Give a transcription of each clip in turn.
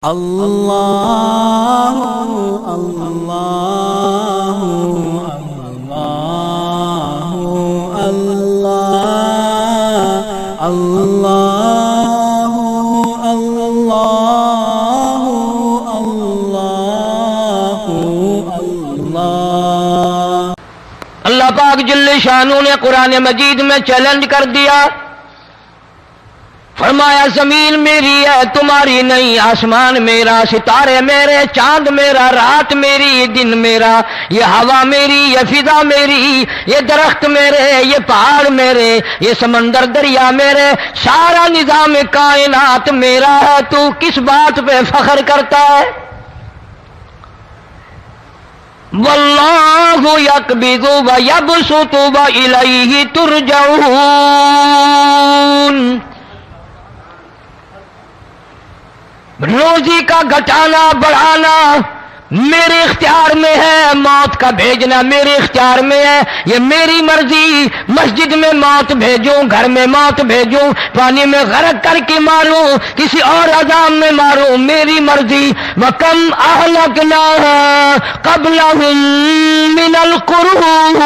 اللہ اللہ اللہ اللہ اللہ اللہ پاک جل شانہ نے قرآن مجید میں چیلنج کر دیا، فرمایا زمین میری ہے تمہاری نہیں، آسمان میرا، ستارے میرے، چاند میرا، رات میری، دن میرا، یہ ہوا میری، یہ فضا میری، یہ درخت میرے، یہ پہاڑ میرے، یہ سمندر دریا میرے، سارا نظام کائنات میرا ہے، تو کس بات پہ فخر کرتا ہے؟ واللہ یقبض ویبسط والیہ ترجعون، روزی کا گھٹانا بڑھانا میرے اختیار میں ہے، موت کا بھیجنا میرے اختیار میں ہے، یہ میری مرضی، مسجد میں موت بھیجوں، گھر میں موت بھیجوں، پانی میں غرق کر کے ماروں، کسی اور عذاب میں ماروں، میری مرضی۔ وَكَمْ أَهْلَكْنَا قَبْلَهُمْ مِنَ الْقُرُونِ،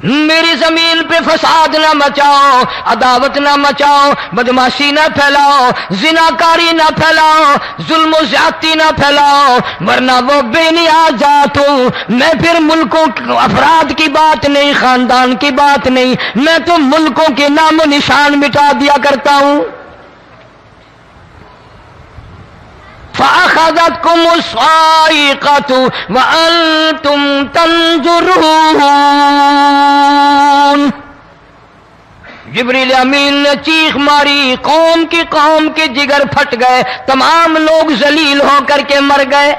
میری زمین پہ فساد نہ مچاؤ، عداوت نہ مچاؤ، بدماشی نہ پھیلاؤ، زناکاری نہ پھیلاؤ، ظلم و زیادتی نہ پھیلاؤ، ورنہ وہ بے نیاز ذات ہوں۔ میں پھر ملکوں افراد کی بات نہیں، خاندان کی بات نہیں، میں تو ملکوں کے نام و نشان مٹا دیا کرتا ہوں۔ فَأَخَذَتْكُمُ الصَّاعِقَةُ وَأَنْتُمْ تَنْظُرُونَ، جبریل امین نے چیخ ماری، قوم کے جگر پھٹ گئے، تمام لوگ ذلیل ہو کر کے مر گئے۔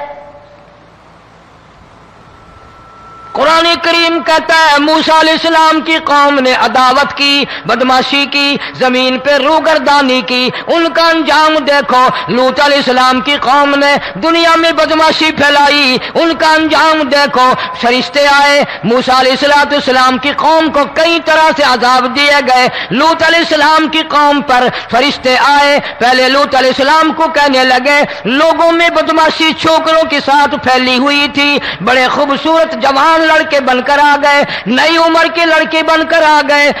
قرآن کریم کہتا ہے موسیٰ علیہ السلام کی قوم نے عداوت کی، بدماشی کی، زمین پہ روگردانی کی، ان کا انجام دیکھو۔ لوط علیہ السلام کی قوم نے دنیا میں بدماشی پھیلائی، ان کا انجام دیکھو۔ فرشتے آئے، موسیٰ علیہ السلام کی قوم کو کئی طرح سے عذاب دیے گئے۔ لوط علیہ السلام کی قوم پر فرشتے آئے، پہلے لوط علیہ السلام کو کہنے لگے، لوگوں میں بدماشی چھوکروں کے ساتھ پھیلی ہوئی تھی، بڑے خوبصورت جوان لڑکے بن کر آ گئے، نئی عمر کے لڑکے بن کر آ گئے۔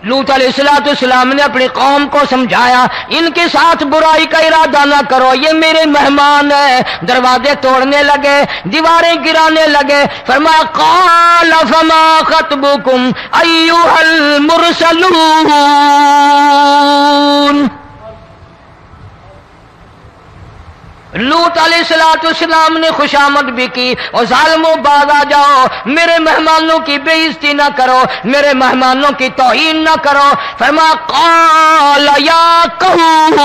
لوط علیہ السلام نے اپنی قوم کو سمجھایا، ان کے ساتھ برائی کا ارادہ نہ کرو، یہ میرے مہمان ہیں۔ دروازے توڑنے لگے، دیواریں گرانے لگے، فرمایا قال فما خطبکم ایھا المرسلون، لوط علیہ السلام نے خوشامد بھی کی، اور ظالموں باز آ جاؤ، میرے مہمانوں کی بے عزتی نہ کرو، میرے مہمانوں کی توہین نہ کرو۔ فرمایا قال یا قوم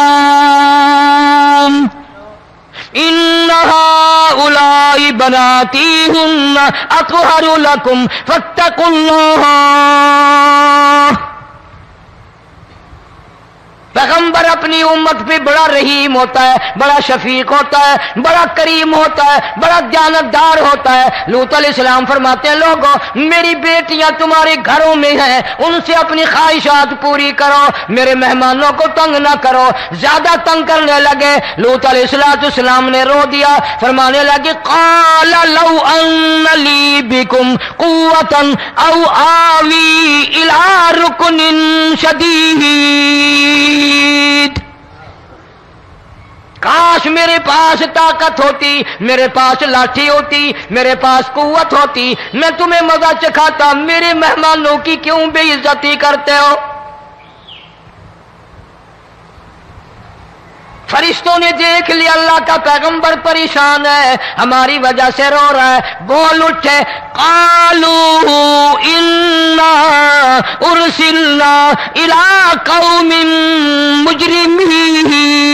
ان هؤلاء بناتی هن اطہر لکم فاتقوا اللہ۔ پیغمبر اپنی امت پہ بڑا رحیم ہوتا ہے، بڑا شفیق ہوتا ہے، بڑا کریم ہوتا ہے، بڑا دیانتدار ہوتا ہے۔ لوط علیہ السلام فرماتے ہیں لوگوں میری بیٹیاں تمہارے گھروں میں ہیں، ان سے اپنی خواہشات پوری کرو، میرے مہمانوں کو تنگ نہ کرو۔ زیادہ تنگ کرنے لگے، لوط علیہ السلام نے رو دیا، فرمانے لگے قال لو ان لی بکم قوة او آوی الی رکن شدید، کاش میرے پاس طاقت ہوتی، میرے پاس لاٹھی ہوتی، میرے پاس قوت ہوتی، میں تمہیں مزہ چکھاتا، میرے مہمانوں کی کیوں بے عزتی کرتے ہو؟ فرشتوں نے دیکھ لیا اللہ کا پیغمبر پریشان ہے، ہماری وجہ سے رو رہا ہے، بول اٹھے قالوا انا ارسلنا الی قوم مجرمین۔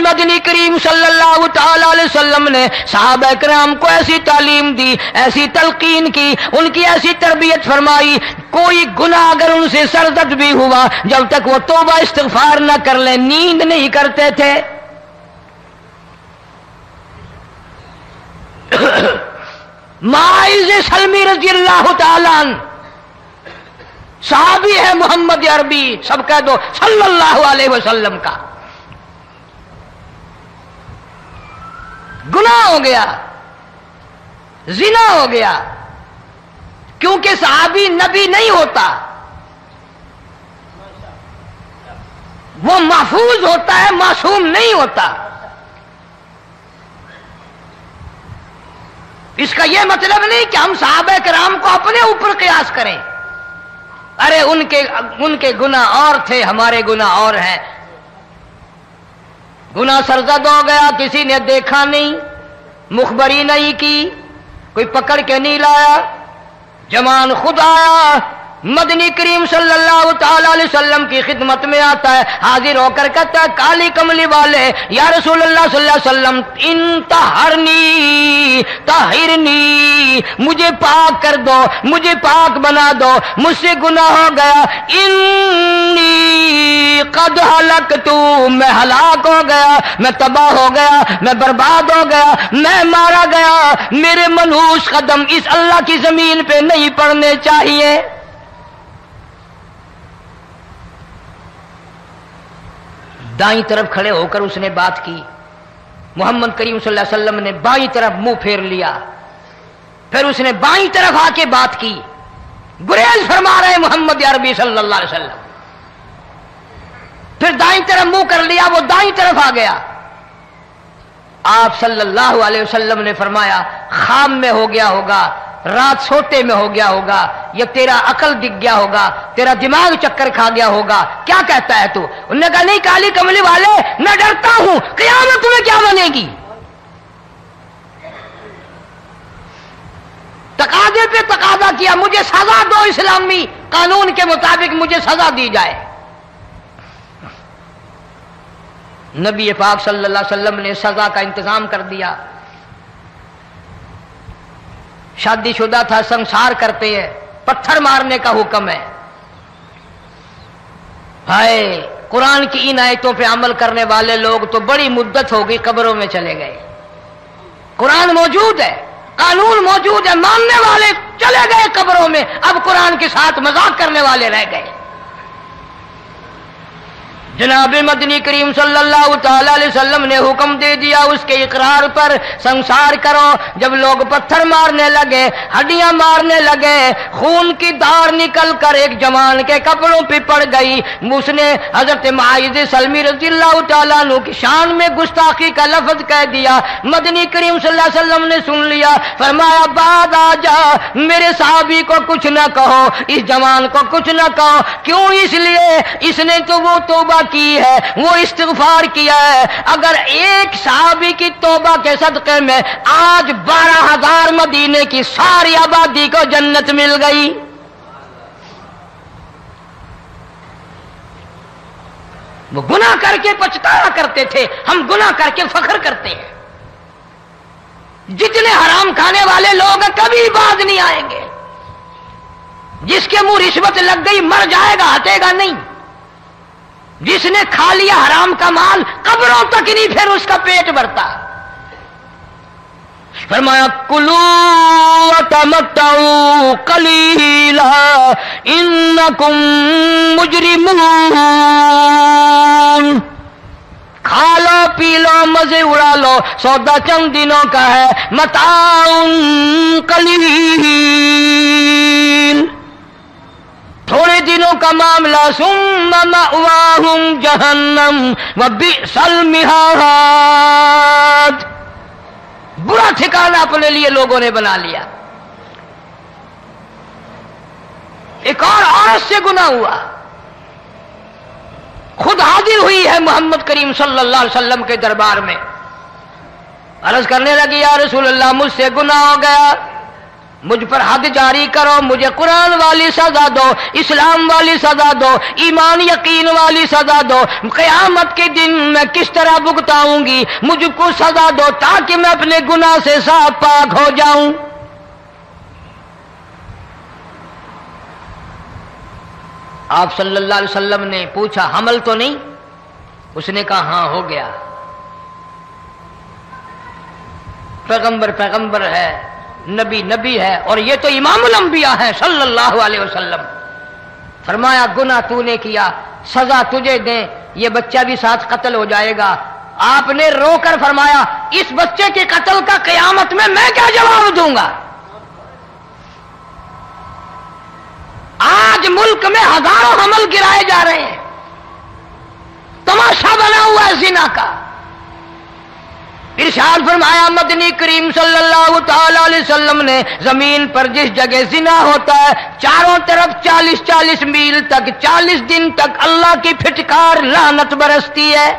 مدنی کریم صلی اللہ تعالی علیہ وسلم نے صحابہ کرام کو ایسی تعلیم دی، ایسی تلقین کی، ان کی ایسی تربیت فرمائی، کوئی گناہ اگر ان سے سرزد بھی ہوا، جب تک وہ توبہ استغفار نہ کر لیں نیند نہیں کرتے تھے۔ معاذ سلمی رضی اللہ تعالیٰ عنہ صحابی ہے محمد عربی، سب کہہ دو صلی اللہ علیہ وسلم کا، گناہ ہو گیا، زنا ہو گیا، کیونکہ صحابی نبی نہیں ہوتا، وہ محفوظ ہوتا ہے، معصوم نہیں ہوتا۔ اس کا یہ مطلب نہیں کہ ہم صحابہ کرام کو اپنے اوپر قیاس کریں، ارے ان کے گناہ اور تھے، ہمارے گناہ اور ہیں۔ گناہ سرزد ہو گیا، کسی نے دیکھا نہیں، مخبری نہیں کی، کوئی پکڑ کے نہیں لایا، جوان خود آیا، مدنی کریم صلی اللہ تعالی علیہ وسلم کی خدمت میں آتا ہے، حاضر ہو کر کہتا ہے کالی کملی والے یا رسول اللہ صلی اللہ علیہ وسلم انطہرنی طہرنی، مجھے پاک کر دو، مجھے پاک بنا دو، مجھ سے گناہ ہو گیا، انی قد ہلکت، میں ہلاک ہو گیا، میں تباہ ہو گیا، میں برباد ہو گیا، میں مارا گیا، میرے منحوس قدم اس اللہ کی زمین پہ نہیں پڑنے چاہیے۔ دائیں طرف کھڑے ہو کر اس نے بات کی، محمد کریم صلی اللہ علیہ وسلم نے بائیں طرف منہ پھیر لیا، پھر اس نے بائیں طرف آ کے بات کی، گریز فرما رہے محمد عربی صلی اللہ علیہ وسلم، پھر دائیں طرف منہ کر لیا، وہ دائیں طرف آ گیا۔ آپ صلی اللہ علیہ وسلم نے فرمایا خام میں ہو گیا ہوگا، رات سوتے میں ہو گیا ہوگا، یا تیرا عقل دکھ گیا ہوگا، تیرا دماغ چکر کھا گیا ہوگا، کیا کہتا ہے تو؟ انہوں نے کہا نہیں کالی کملی والے، میں ڈرتا ہوں قیامت تمہیں کیا بنے گی، تقاضے پہ تقاضا کیا، مجھے سزا دو، اسلامی قانون کے مطابق مجھے سزا دی جائے۔ نبی پاک صلی اللہ علیہ وسلم نے سزا کا انتظام کر دیا۔ شادی شدہ تھا، سنسار کرتے ہیں، پتھر مارنے کا حکم ہے۔ ہائے قرآن کی ان آیتوں پہ عمل کرنے والے لوگ تو بڑی مدت ہو گئی قبروں میں چلے گئے۔ قرآن موجود ہے، قانون موجود ہے، ماننے والے چلے گئے قبروں میں، اب قرآن کے ساتھ مذاق کرنے والے رہ گئے۔ جناب مدنی کریم صلی اللہ تعالی علیہ وسلم نے حکم دے دیا اس کے اقرار پر سنسار کرو۔ جب لوگ پتھر مارنے لگے، ہڈیاں مارنے لگے، خون کی دھار نکل کر ایک جوان کے کپڑوں پہ پڑ گئی، اس نے حضرت معاذ سلمی رضی اللہ تعالیٰ عنہ کی شان میں گستاخی کا لفظ کہہ دیا۔ مدنی کریم صلی اللہ علیہ وسلم نے سن لیا، فرمایا بعد آ جا، میرے صحابی کو کچھ نہ کہو، اس جوان کو کچھ نہ کہو۔ کیوں؟ اس لیے اس نے تو وہ توبہ کی ہے، وہ استغفار کیا ہے۔ اگر ایک صحابی کی توبہ کے صدقے میں آج 12,000 مدینے کی ساری آبادی کو جنت مل گئی۔ وہ گناہ کر کے پچھتایا کرتے تھے، ہم گناہ کر کے فخر کرتے ہیں۔ جتنے حرام کھانے والے لوگ کبھی باز نہیں آئیں گے۔ جس کے منہ رشوت لگ گئی مر جائے گا، ہٹے گا نہیں۔ جس نے کھا لیا حرام کا مال قبروں تک نہیں پھر اس کا پیٹ بھرتا۔ فرمایا کلو وتمتعوا قلیلا انکم مجرمون، کھا لو پی لو مزے اڑا لو، سودا چند دنوں کا ہے، متاع قلیل، تھوڑے دنوں کا معاملہ، ثم مأواہم جہنم وبئس المہاد، برا ٹھکانہ اپنے لیے لوگوں نے بنا لیا۔ ایک اور عورت سے گناہ ہوا، خود حاضر ہوئی ہے محمد کریم صلی اللہ علیہ وسلم کے دربار میں، عرض کرنے لگی یا رسول اللہ مجھ سے گناہ ہو گیا، مجھ پر حد جاری کرو، مجھے قرآن والی سزا دو، اسلام والی سزا دو، ایمان یقین والی سزا دو، قیامت کے دن میں کس طرح بھگتاؤں گی، مجھ کو سزا دو تاکہ میں اپنے گناہ سے صاف پاک ہو جاؤں۔ آپ صلی اللہ علیہ وسلم نے پوچھا حمل تو نہیں؟ اس نے کہا ہاں ہو گیا۔ پیغمبر ہے، نبی ہے، اور یہ تو امام الانبیاء ہے صلی اللہ علیہ وسلم۔ فرمایا گناہ تو نے کیا، سزا تجھے دیں، یہ بچہ بھی ساتھ قتل ہو جائے گا۔ آپ نے رو کر فرمایا اس بچے کے قتل کا قیامت میں کیا جواب دوں گا؟ آج ملک میں ہزاروں حمل گرائے جا رہے ہیں، تماشا بنا ہوا ہے زنا کا۔ ارشاد فرمایا مدنی کریم صلی اللہ تعالی علیہ وسلم نے زمین پر جس جگہ زنا ہوتا ہے چاروں طرف 40 میل تک 40 دن تک اللہ کی پھٹکار لعنت برستی ہے۔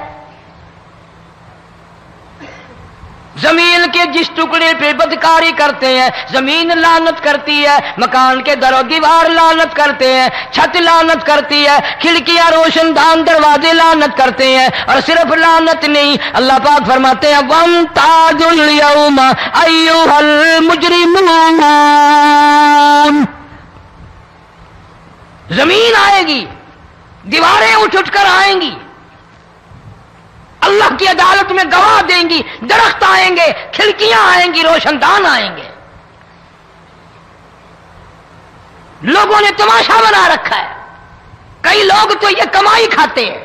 زمین کے جس ٹکڑے پہ بدکاری کرتے ہیں زمین لعنت کرتی ہے، مکان کے در و دیوار لعنت کرتے ہیں، چھت لعنت کرتی ہے، کھڑکیاں روشن دان دروازے لعنت کرتے ہیں، اور صرف لعنت نہیں، اللہ پاک فرماتے ہیں وَامْتَازُوا الْيَوْمَ أَيُّهَا الْمُجْرِمُونَ۔ زمین آئے گی، دیواریں اٹھ کر آئیں گی، اللہ کی عدالت میں گواہ دیں گی، درخت آئیں گے، کھڑکیاں آئیں گی، روشن دان آئیں گے۔ لوگوں نے تماشا بنا رکھا ہے، کئی لوگ تو یہ کمائی کھاتے ہیں۔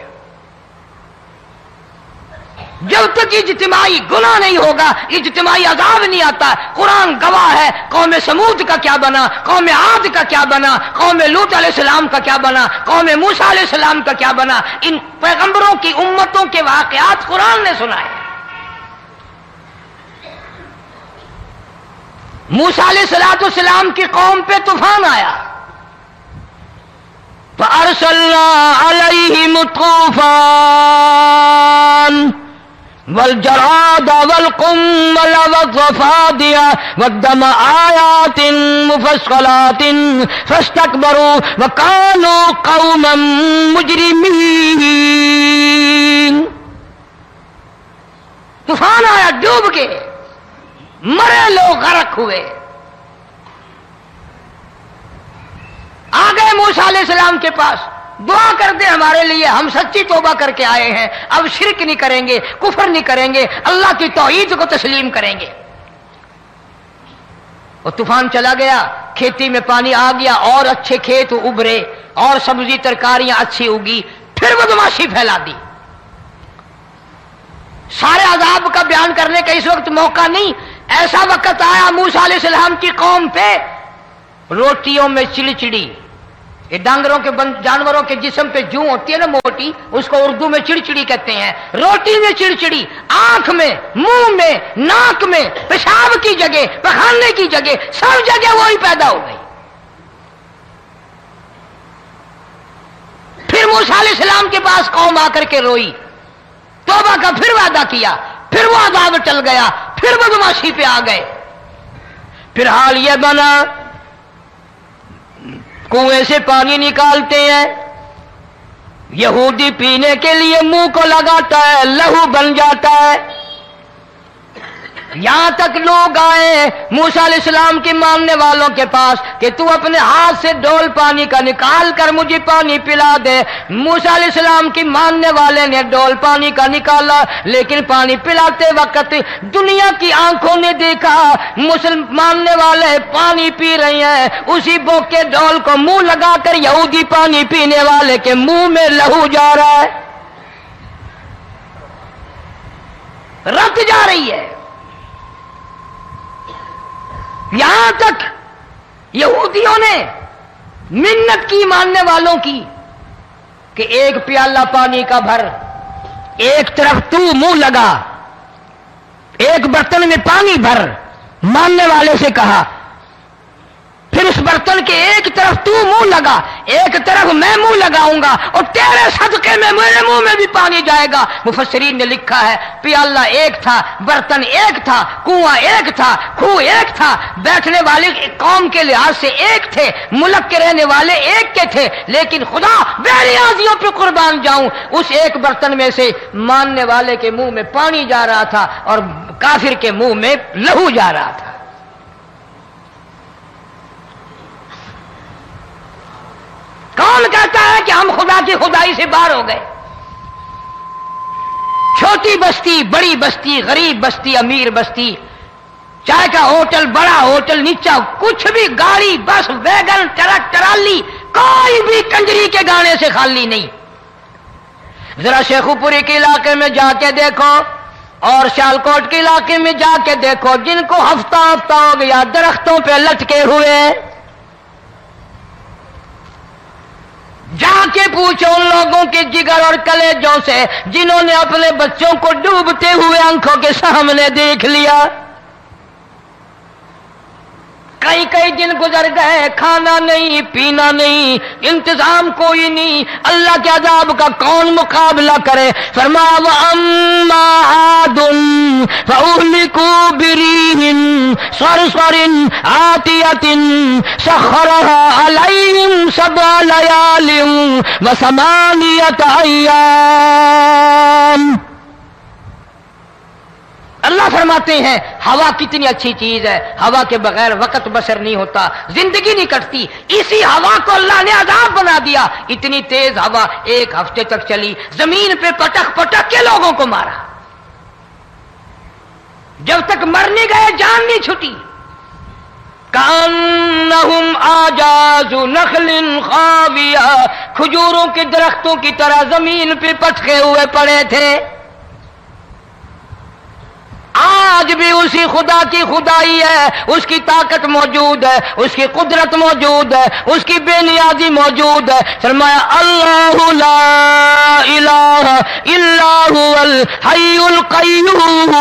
جب تک اجتماعی گناہ نہیں ہوگا اجتماعی عذاب نہیں آتا۔ قرآن گواہ ہے، قوم سمود کا کیا بنا، قوم عاد کا کیا بنا، قوم لوط علیہ السلام کا کیا بنا، قوم موسیٰ علیہ السلام کا کیا بنا۔ ان پیغمبروں کی امتوں کے واقعات قرآن نے سنائے۔ موسیٰ علیہ السلام کی قوم پہ طوفان آیا، فَأَرْسَلْنَا عَلَيْهِمُ الطُّوفَانَ والجراد والقمل والضفادع والدم آيات مفصلات فاستكبروا وكانوا قوما مجرمين۔ طوفان آیا، ڈوب گئے، مرے لوگ، غرق ہوئے۔ آ گئے موسیٰ علیہ السلام کے پاس، دعا کر دے ہمارے لیے، ہم سچی توبہ کر کے آئے ہیں، اب شرک نہیں کریں گے، کفر نہیں کریں گے، اللہ کی توحید کو تسلیم کریں گے۔ اور طوفان چلا گیا، کھیتی میں پانی آ گیا، اور اچھے کھیت ابھرے، اور سبزی ترکاریاں اچھی اگی، پھر بدماشی پھیلا دی۔ سارے عذاب کا بیان کرنے کا اس وقت موقع نہیں۔ ایسا وقت آیا موسیٰ علیہ السلام کی قوم پہ، روٹیوں میں چڑچڑی، یہ ڈانگروں کے جانوروں کے جسم پہ جوں ہوتی ہے نا موٹی، اس کو اردو میں چڑچڑی کہتے ہیں۔ روٹی میں چڑچڑی، آنکھ میں، منہ میں، ناک میں، پیشاب کی جگہ، پخانے کی جگہ، سب جگہ وہی پیدا ہو گئی۔ پھر موسیٰ علیہ السلام کے پاس قوم آ کر کے روئی، توبہ کا پھر وعدہ کیا، پھر وہ عذاب ٹل گیا، پھر بدماشی پہ آ گئے۔ پھر حال یہ بنا کنویں سے پانی نکالتے ہیں، یہودی پینے کے لیے منہ کو لگاتا ہے، لہو بن جاتا ہے۔ یہاں تک لوگ آئے موسیٰ علیہ السلام کے ماننے والوں کے پاس کہ تو اپنے ہاتھ سے ڈول پانی کا نکال کر مجھے پانی پلا دے۔ موسیٰ علیہ السلام کی ماننے والے نے ڈول پانی کا نکالا، لیکن پانی پلاتے وقت دنیا کی آنکھوں نے دیکھا ماننے والے پانی پی رہے ہیں، اسی بوک کے ڈول کو منہ لگا کر یہودی پانی پینے والے کے منہ میں لہو جا رہا ہے، رت جا رہی ہے۔ یہاں تک یہودیوں نے منت کی ماننے والوں کی کہ ایک پیالہ پانی کا بھر، ایک طرف تو منہ لگا، ایک برتن میں پانی بھر، ماننے والے سے کہا۔ پھر اس برتن کے ایک طرف تو منہ لگا، ایک طرف میں منہ لگاؤں گا اور تیرے صدقے میں میرے منہ میں بھی پانی جائے گا۔ مفسرین نے لکھا ہے پیالہ ایک تھا، برتن ایک تھا، کنواں ایک تھا، کھوہ ایک تھا، بیٹھنے والے قوم کے لحاظ سے ایک تھے، ملک کے رہنے والے ایک کے تھے، لیکن خدا بے نیازیوں پہ قربان جاؤں اس ایک برتن میں سے ماننے والے کے منہ میں پانی جا رہا تھا اور کافر کے منہ میں لہو جا رہا تھا۔ کون کہتا ہے کہ ہم خدا کی خدائی سے باہر ہو گئے؟ چھوٹی بستی، بڑی بستی، غریب بستی، امیر بستی، چائے کا ہوٹل، بڑا ہوٹل، نیچا کچھ بھی، گاڑی، بس، ویگن، ٹرک، ٹرالی، کوئی بھی کنجری کے گانے سے خالی نہیں۔ ذرا شیخو پوری کے علاقے میں جا کے دیکھو اور سیالکوٹ کے علاقے میں جا کے دیکھو، جن کو ہفتہ ہفتہ ہو گیا درختوں پہ لٹکے ہوئے، جا کے پوچھو ان لوگوں کے جگر اور کلیجوں سے جنہوں نے اپنے بچوں کو ڈوبتے ہوئے آنکھوں کے سامنے دیکھ لیا۔ کئی کئی دن گزر گئے، کھانا نہیں، پینا نہیں، انتظام کوئی نہیں، اللہ کے عذاب کا کون مقابلہ کرے؟ فرمایا وَأَمَّا عَادٌ فَأُهْلِكُوا بِرِيحٍ صَرْصَرٍ عَاتِيَةٍ سَخَّرَهَا عَلَيْهِمْ سَبْعَ لَيَالٍ وَثَمَانِيَةَ أَيَّامٍ۔ اللہ فرماتے ہیں ہوا کتنی اچھی چیز ہے، ہوا کے بغیر وقت بسر نہیں ہوتا، زندگی نہیں کٹتی، اسی ہوا کو اللہ نے عذاب بنا دیا۔ اتنی تیز ہوا ایک ہفتے تک چلی، زمین پہ پٹک پٹک کے لوگوں کو مارا، جب تک مر نہیں گئے جان نہیں چھٹی۔ کأنہم اعجاز نخل خاویہ، کھجوروں کے درختوں کی طرح زمین پہ پٹکے ہوئے پڑے تھے۔ آج بھی اسی خدا کی خدائی ہے، اس کی طاقت موجود ہے، اس کی قدرت موجود ہے، اس کی بے نیازی موجود ہے۔ فرمایا اللہ لا الہ الا هو الحی القیوم،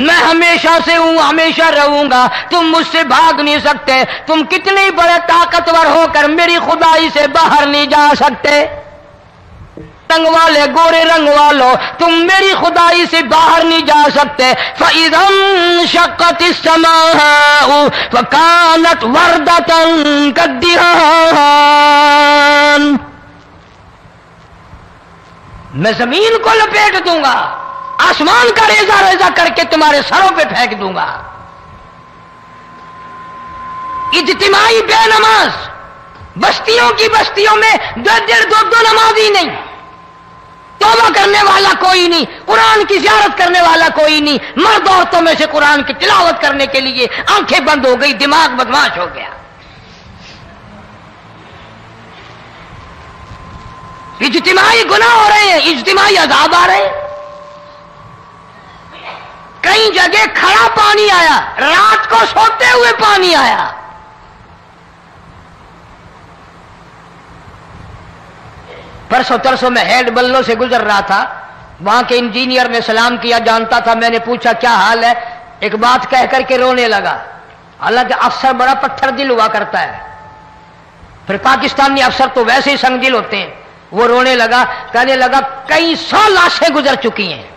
میں ہمیشہ سے ہوں، ہمیشہ رہوں گا، تم مجھ سے بھاگ نہیں سکتے، تم کتنے بڑے طاقتور ہو کر میری خدائی سے باہر نہیں جا سکتے، رنگ والے، گورے رنگ والو، تم میری خدائی سے باہر نہیں جا سکتے۔ فَإِذَا انشَقَّتِ السَّمَاءُ فَكَانَتْ وَرْدَةً كَالدِّهَانِ، میں زمین کو لپیٹ دوں گا، آسمان کا ریزہ ریزہ کر کے تمہارے سروں پہ پھینک دوں گا۔ اجتماعی بے نماز، بستیوں کی بستیوں میں دو نمازی نہیں، توبہ کرنے والا کوئی نہیں، قرآن کی زیارت کرنے والا کوئی نہیں، مرد عورتوں میں سے قرآن کی تلاوت کرنے کے لیے آنکھیں بند ہو گئی، دماغ بدماش ہو گیا۔ اجتماعی گناہ ہو رہے ہیں، اجتماعی عذاب آ رہے ہیں۔ کئی جگہ کھڑا پانی آیا، رات کو سوتے ہوئے پانی آیا۔ پرسوں ترسوں میں ہیڈ بلوں سے گزر رہا تھا، وہاں کے انجینئر نے سلام کیا، جانتا تھا، میں نے پوچھا کیا حال ہے، ایک بات کہہ کر کے رونے لگا، حالانکہ افسر بڑا پتھر دل ہوا کرتا ہے، پھر پاکستانی افسر تو ویسے ہی سنگ دل ہوتے ہیں، وہ رونے لگا، کہنے لگا کئی 100 لاشیں گزر چکی ہیں،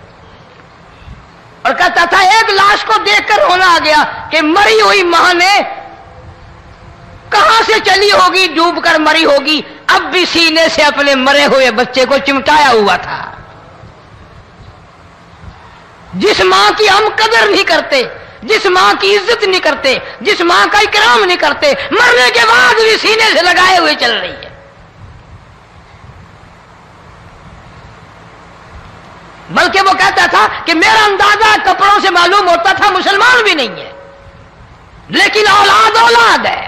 اور کہتا تھا ایک لاش کو دیکھ کر رونا آ گیا کہ مری ہوئی ماں نے کہاں سے چلی ہوگی، ڈوب کر مری ہوگی، اب بھی سینے سے اپنے مرے ہوئے بچے کو چمٹایا ہوا تھا۔ جس ماں کی ہم قدر نہیں کرتے، جس ماں کی عزت نہیں کرتے، جس ماں کا اکرام نہیں کرتے، مرنے کے بعد بھی سینے سے لگائے ہوئے چل رہی ہے۔ بلکہ وہ کہتا تھا کہ میرا اندازہ کپڑوں سے معلوم ہوتا تھا مسلمان بھی نہیں ہے، لیکن اولاد اولاد ہے۔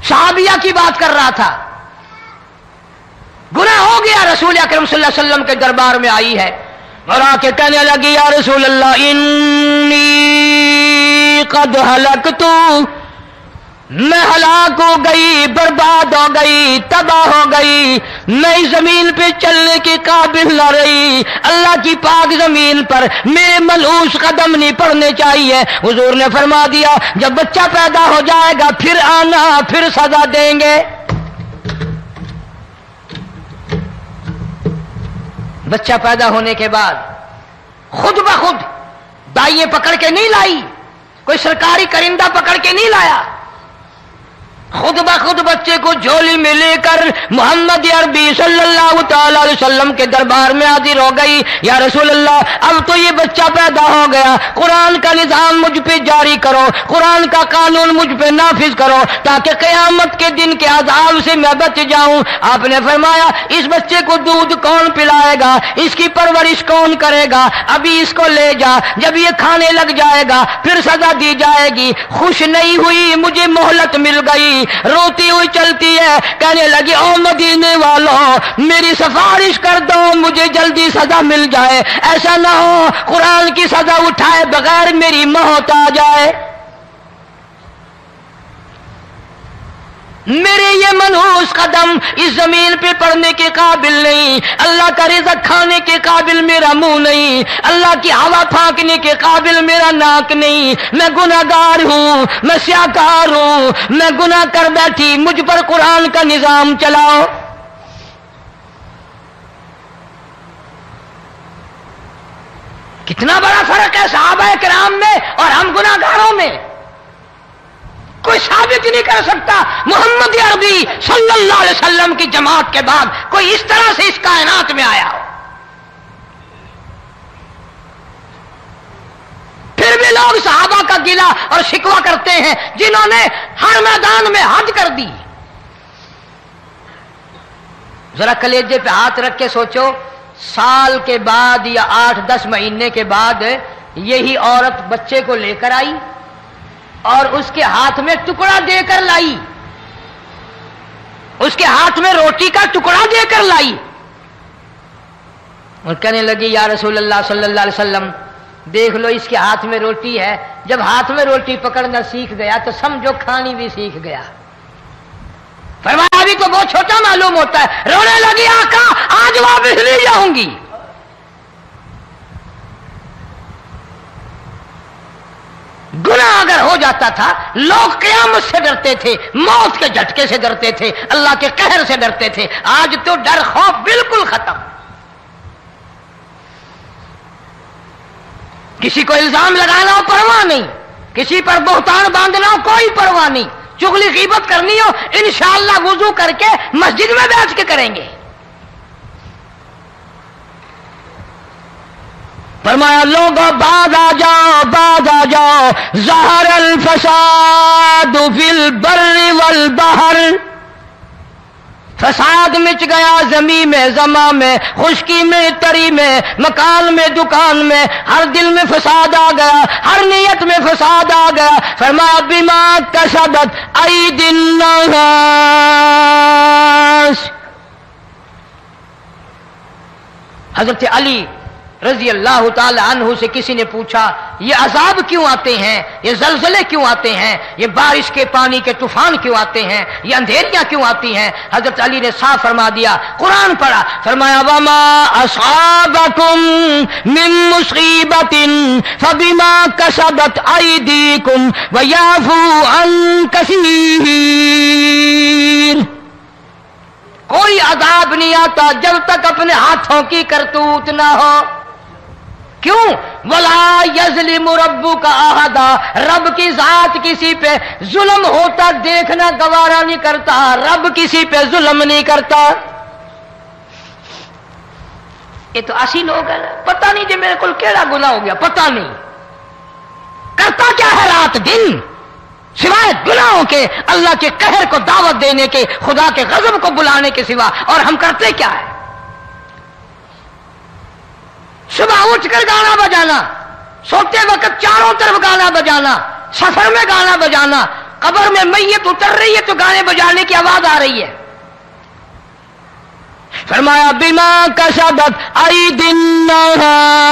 صحابیہ کی بات کر رہا تھا، گناہ ہو گیا، رسول اکرم صلی اللہ علیہ وسلم کے دربار میں آئی ہے اور آ کے کہنے لگی یا رسول اللہ انی قد ہلکت، میں ہلاک ہو گئی، برباد ہو گئی، تباہ ہو گئی، میں اس زمین پہ چلنے کے قابل نہ رہی، اللہ کی پاک زمین پر میرے ملعوس قدم نہیں پڑنے چاہیے۔ حضور نے فرما دیا جب بچہ پیدا ہو جائے گا پھر آنا، پھر سزا دیں گے۔ بچہ پیدا ہونے کے بعد خود بخود دائیں پکڑ کے نہیں لائی، کوئی سرکاری کرندہ پکڑ کے نہیں لایا، خود بخود بچے کو جھولی میں لے کر محمد عربی صلی اللہ تعالی علیہ وسلم کے دربار میں حاضر ہو گئی۔ یا رسول اللہ اب تو یہ بچہ پیدا ہو گیا، قرآن کا نظام مجھ پہ جاری کرو، قرآن کا قانون مجھ پہ نافذ کرو تاکہ قیامت کے دن کے عذاب سے میں بچ جاؤں۔ آپ نے فرمایا اس بچے کو دودھ کون پلائے گا، اس کی پرورش کون کرے گا، ابھی اس کو لے جا، جب یہ کھانے لگ جائے گا پھر سزا دی جائے گی۔ خوش نہیں ہوئی، مجھے مہلت مل گئی، روتی ہوئی چلتی ہے، کہنے لگی او مدینے والوں میری سفارش کر دو، مجھے جلدی سزا مل جائے، ایسا نہ ہو قرآن کی سزا اٹھائے بغیر میری موت آ جائے۔ میرے یہ منحوس قدم اس زمین پہ پڑنے کے قابل نہیں، اللہ کا رزق کھانے کے قابل میرا منہ نہیں، اللہ کی ہوا پھانکنے کے قابل میرا ناک نہیں، میں گناہگار ہوں، میں سیاکار ہوں، میں گناہ کر بیٹھی، مجھ پر قرآن کا نظام چلاؤ۔ کتنا بڑا فرق ہے صحابہ کرام میں اور ہم گناہگاروں میں، کوئی ثابت نہیں کر سکتا محمد عربی صلی اللہ علیہ وسلم کی جماعت کے بعد کوئی اس طرح سے اس کائنات میں آیا ہو۔ پھر بھی لوگ صحابہ کا گلہ اور شکوہ کرتے ہیں جنہوں نے ہر میدان میں حد کر دی۔ ذرا کلیجے پہ ہاتھ رکھ کے سوچو، سال کے بعد یا 8-10 مہینے کے بعد یہی عورت بچے کو لے کر آئی اور اس کے ہاتھ میں ٹکڑا دے کر لائی، اس کے ہاتھ میں روٹی کا ٹکڑا دے کر لائی اور کہنے لگی یا رسول اللہ صلی اللہ علیہ وسلم دیکھ لو اس کے ہاتھ میں روٹی ہے، جب ہاتھ میں روٹی پکڑنا سیکھ گیا تو سمجھو کھانی بھی سیکھ گیا۔ فرمایا ابھی تو بہت چھوٹا معلوم ہوتا ہے، رونے لگی آقا آج واپس لے جاؤں گی۔ گناہ اگر ہو جاتا تھا لوگ قیامت سے ڈرتے تھے، موت کے جھٹکے سے ڈرتے تھے، اللہ کے قہر سے ڈرتے تھے، آج تو ڈر خوف بالکل ختم۔ کسی کو الزام لگانا ہو پرواہ نہیں، کسی پر بہتان باندھنا ہو کوئی پرواہ نہیں، چغلی غیبت کرنی ہو انشاءاللہ وضو کر کے مسجد میں بیٹھ کے کریں گے۔ فرمایا لوگوں بعد آ جاؤ، بعد آ جاؤ، ظہر الفساد فی البر والبحر، فساد مچ گیا زمین میں، زماں میں، خشکی میں، تری میں، مکان میں، دکان میں، ہر دل میں فساد آ گیا، ہر نیت میں فساد آ گیا۔ فرمایا بما کسبت ایدی الناس، حضرت علی رضی اللہ تعالی عنہ سے کسی نے پوچھا یہ عذاب کیوں آتے ہیں، یہ زلزلے کیوں آتے ہیں، یہ بارش کے پانی کے طوفان کیوں آتے ہیں، یہ اندھیریاں کیوں آتی ہیں؟ حضرت علی نے صاف فرما دیا، قرآن پڑھا، فرمایا وما اصابکم من مصیبت فبما کسبت ایدیکم ویعفو عن کثیر، کوئی عذاب نہیں آتا جب تک اپنے ہاتھوں کی کرتوت نہ ہو۔ کیوں؟ وَلَا يَظْلِمُ رَبُّكَ أَحَدًا، رب کی ذات کسی پہ ظلم ہوتا دیکھنا گوارا نہیں کرتا، رب کسی پہ ظلم نہیں کرتا۔ یہ تو اسی لوگ ہیں، پتہ نہیں جی میرے کو کیڑا گناہ ہو گیا، پتہ نہیں کرتا کیا ہے رات دن سوائے گناہوں کے، اللہ کے قہر کو دعوت دینے کے، خدا کے غضب کو بلانے کے سوا، اور ہم کرتے کیا ہے؟ صبح اٹھ کر گانا بجانا، سوتے وقت چاروں طرف گانا بجانا، سفر میں گانا بجانا، قبر میں میت اتر رہی ہے تو گانے بجانے کی آواز آ رہی ہے۔ فرمایا بما کسبت ایدی الناس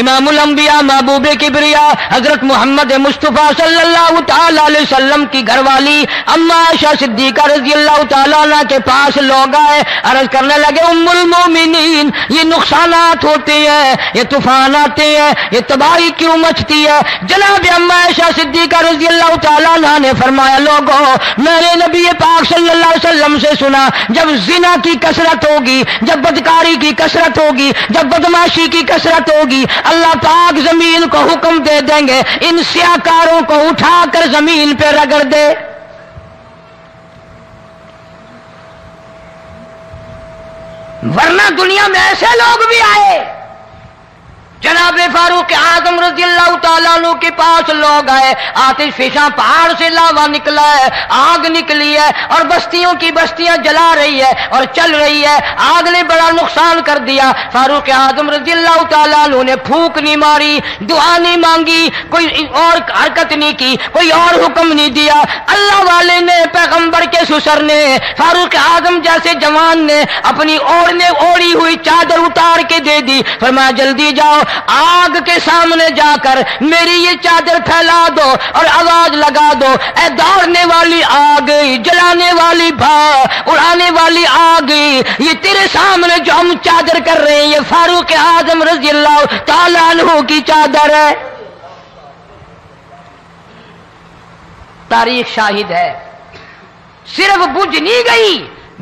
امام الانبیاء محبوب کبریا حضرت محمد مصطفیٰ صلی اللہ تعالی علیہ وسلم کی گھر والی اما عائشہ صدیقہ رضی اللہ تعالیٰ عنہ کے پاس لوگ آئے، عرض کرنے لگے ام المومنین یہ نقصانات ہوتے ہیں، یہ طوفان آتے ہیں، یہ تباہی کیوں مچتی ہے؟ جناب اما عائشہ صدیقہ رضی اللہ تعالیٰ عنہ نے فرمایا لوگوں میں نے نبی پاک صلی اللہ علیہ وسلم سے سنا جب زنا کی کثرت ہوگی، جب بدکاری کی کثرت ہوگی، جب بدماشی کی کثرت ہوگی، اللہ پاک زمین کو حکم دے دیں گے ان سیاکاروں کو اٹھا کر زمین پہ رگڑ دے۔ ورنہ دنیا میں ایسے لوگ بھی آئے، جناب فاروق اعظم رضی اللہ تعالیٰ عنہ کے پاس لوگ آئے، آتش فشاں پہاڑ سے لاوا نکلا ہے، آگ نکلی ہے اور بستیوں کی بستیاں جلا رہی ہے اور چل رہی ہے، آگ نے بڑا نقصان کر دیا۔ فاروق اعظم رضی اللہ تعالیٰ عنہ نے پھونک نہیں ماری، دعا نہیں مانگی، کوئی اور حرکت نہیں کی، کوئی اور حکم نہیں دیا۔ اللہ والے نے، پیغمبر کے سسر نے، فاروق اعظم جیسے جوان نے اپنی اوڑھی ہوئی چادر اتار کے دے دی، فرمایا جلدی جاؤ آگ کے سامنے جا کر میری یہ چادر پھیلا دو اور آواز لگا دو، اے دوڑنے والی آگ، جلانے والی اڑانے والی آگ، یہ تیرے سامنے جو ہم چادر کر رہے ہیں یہ فاروق اعظم رضی اللہ تعالیٰ عنہ کی چادر ہے۔ تاریخ شاہد ہے، صرف بجھ نہیں گئی،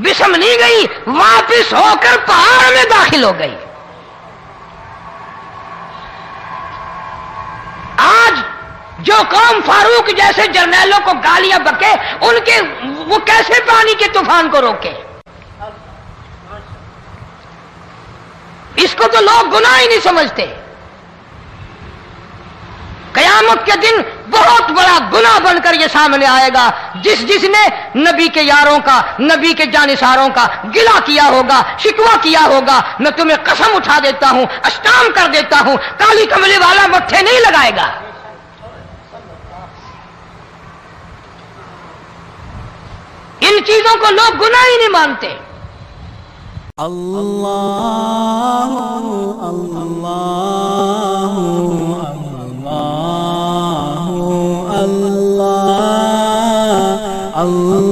بسم نہیں گئی، واپس ہو کر پہاڑ میں داخل ہو گئی۔ آج جو قوم فاروق جیسے جرنیلوں کو گالیاں بکے، ان کے وہ کیسے پانی کے طوفان کو روکے؟ اس کو تو لوگ گناہ ہی نہیں سمجھتے۔ قیامت کے دن بہت بڑا گناہ بن کر یہ سامنے آئے گا، جس نے نبی کے یاروں کا، نبی کے جانثاروں کا گلہ کیا ہوگا، شکوہ کیا ہوگا، میں تمہیں قسم اٹھا دیتا ہوں، اشتام کر دیتا ہوں، کالی کملی والا مٹھے نہیں لگائے گا۔ ان چیزوں کو لوگ گناہ ہی نہیں مانتے۔ اللہ اللہ اللہ اللہ